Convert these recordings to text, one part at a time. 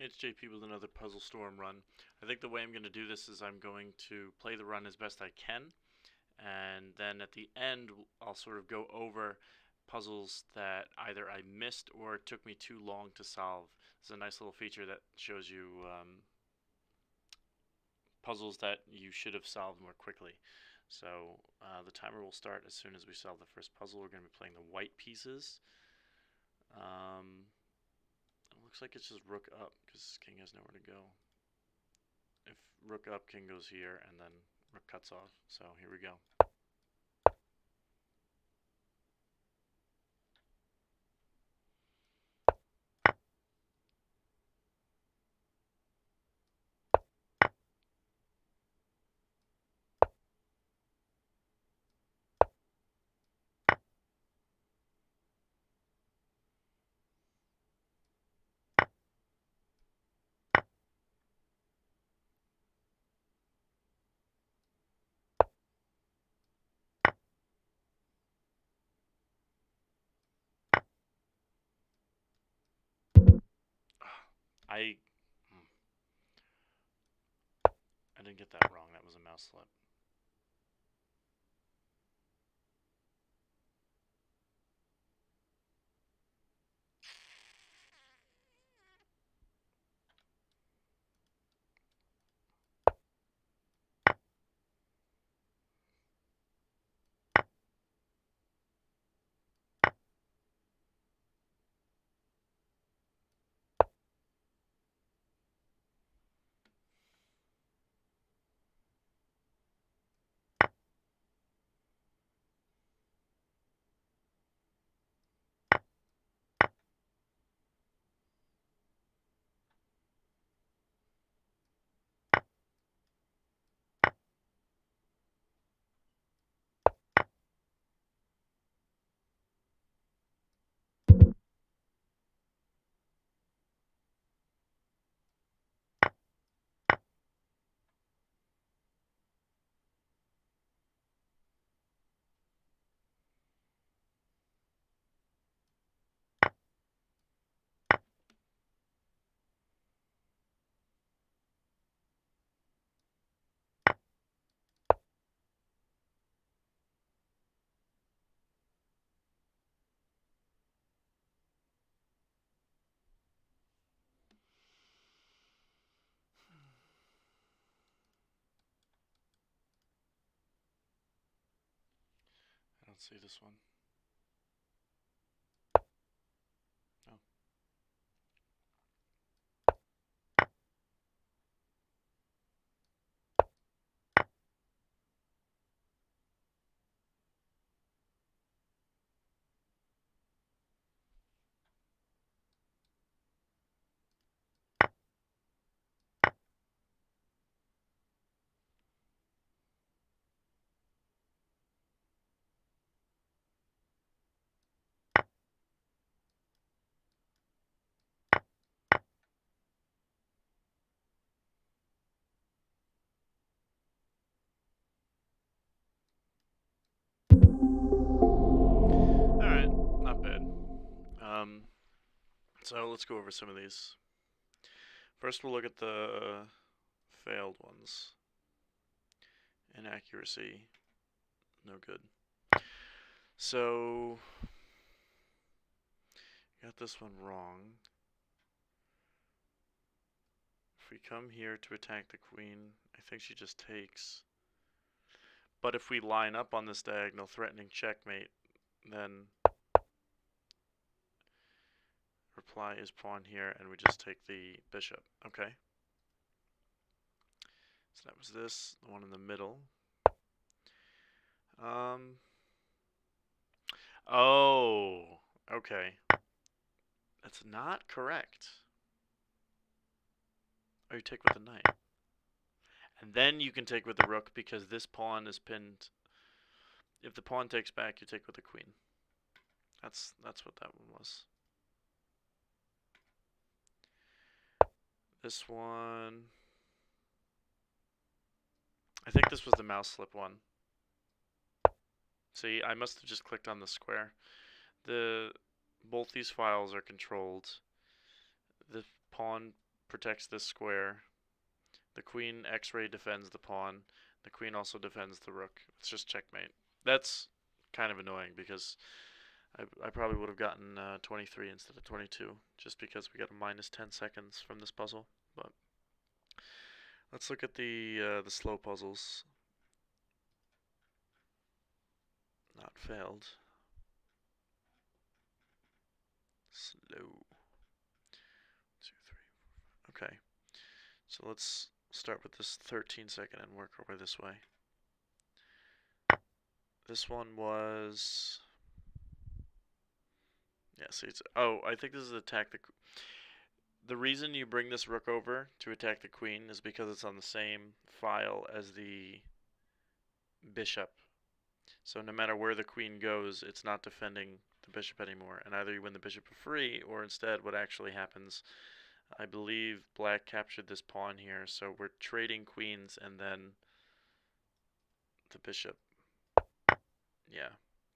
It's JP with another Puzzle Storm run. I think the way I'm going to do this is I'm going to play the run as best I can, and then at the end I'll sort of go over puzzles that either I missed or it took me too long to solve. It's a nice little feature that shows you puzzles that you should have solved more quickly. So the timer will start as soon as we solve the first puzzle. We're going to be playing the white pieces. It looks like it's just rook up because king has nowhere to go. If rook up, king goes here, and then rook cuts off. So here we go. I I didn't get that wrong. That was a mouse slip. I don't see this one. No. All right, not bad. Um, so let's go over some of these. First, we'll look at the failed ones. Inaccuracy, no good. So, got this one wrong. If we come here to attack the queen, I think she just takes. But if we line up on this diagonal threatening checkmate, then reply is pawn here and we just take the bishop. Okay. So that was this, the one in the middle. Oh, okay. That's not correct. Oh, you take with the knight. And then you can take with the rook because this pawn is pinned. If the pawn takes back, you take with the queen. That's what that one was. This one, I think this was the mouse slip one. See, I must have just clicked on the square. Both these files are controlled. The pawn protects this square. The queen X-ray defends the pawn. The queen also defends the rook. It's just checkmate. That's kind of annoying because I probably would have gotten 23 instead of 22 just because we got a minus 10 seconds from this puzzle. But let's look at the slow puzzles. Not failed. Slow. 2, 3. Okay. So let's start with this 13-second and work our way this way. This one was... Yeah, see, it's... Oh, I think this is attack the... The reason you bring this rook over to attack the queen is because it's on the same file as the bishop. So no matter where the queen goes, it's not defending the bishop anymore. And either you win the bishop for free, or instead what actually happens, I believe black captured this pawn here, so we're trading queens and then the bishop. Yeah,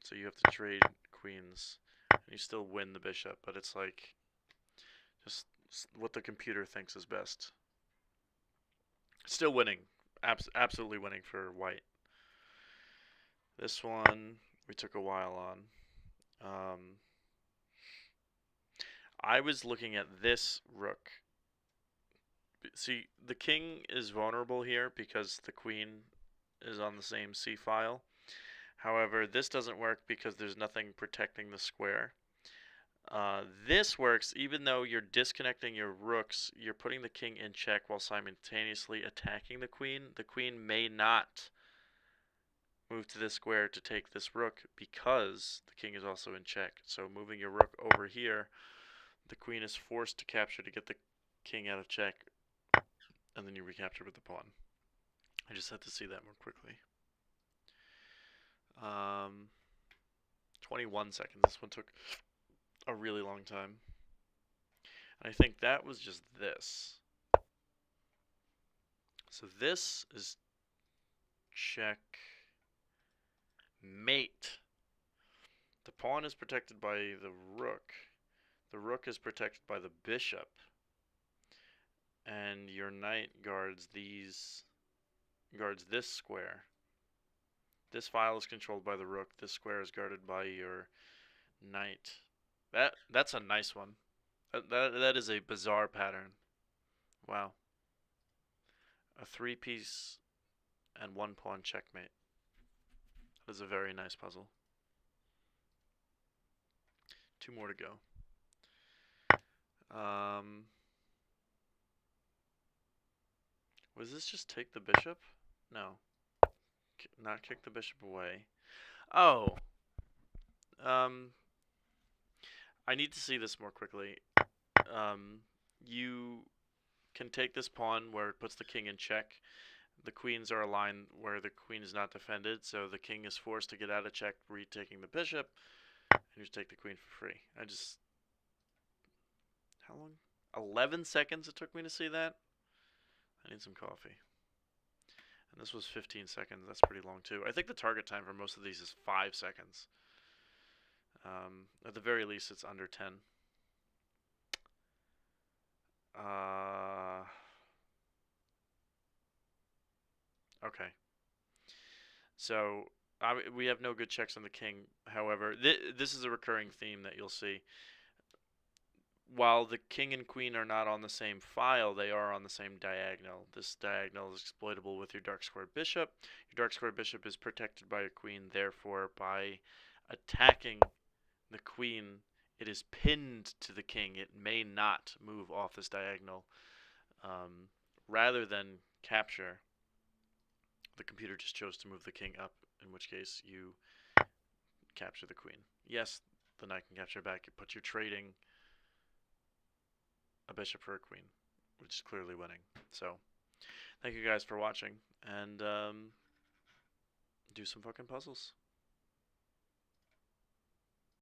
so you have to trade queens, and you still win the bishop, but it's like just what the computer thinks is best. Still winning, absolutely winning for white. This one we took a while on. I was looking at this rook. See, the king is vulnerable here because the queen is on the same C file. However, this doesn't work because there's nothing protecting the square. This works even though you're disconnecting your rooks, you're putting the king in check while simultaneously attacking the queen. The queen may not move to this square to take this rook because the king is also in check. So moving your rook over here, the queen is forced to capture to get the king out of check, and then you recapture with the pawn. I just had to see that more quickly. 21 seconds. This one took a really long time. And I think that was just this. So this is check mate. The pawn is protected by the rook. The rook is protected by the bishop. And your knight guards this square. This file is controlled by the rook. This square is guarded by your knight. That's a nice one. That is a bizarre pattern. Wow. A 3-piece and 1-pawn checkmate. That is a very nice puzzle. 2 more to go. Was this just take the bishop? No. Not kick the bishop away. Oh. I need to see this more quickly. You can take this pawn where it puts the king in check. The queens are aligned where the queen is not defended, so the king is forced to get out of check, retaking the bishop, and you just take the queen for free. How long? 11 seconds it took me to see that? I need some coffee. And this was 15 seconds. That's pretty long, too. I think the target time for most of these is 5 seconds. At the very least, it's under 10. Okay. So, we have no good checks on the king. However, this is a recurring theme that you'll see. While the king and queen are not on the same file, they are on the same diagonal. This diagonal is exploitable with your dark squared bishop. Your dark squared bishop is protected by a queen, therefore, by attacking the queen, it is pinned to the king. It may not move off this diagonal. Rather than capture, the computer just chose to move the king up, in which case you capture the queen. Yes, the knight can capture back, but you're trading a bishop for a queen, which is clearly winning. So, thank you guys for watching, and do some fucking puzzles.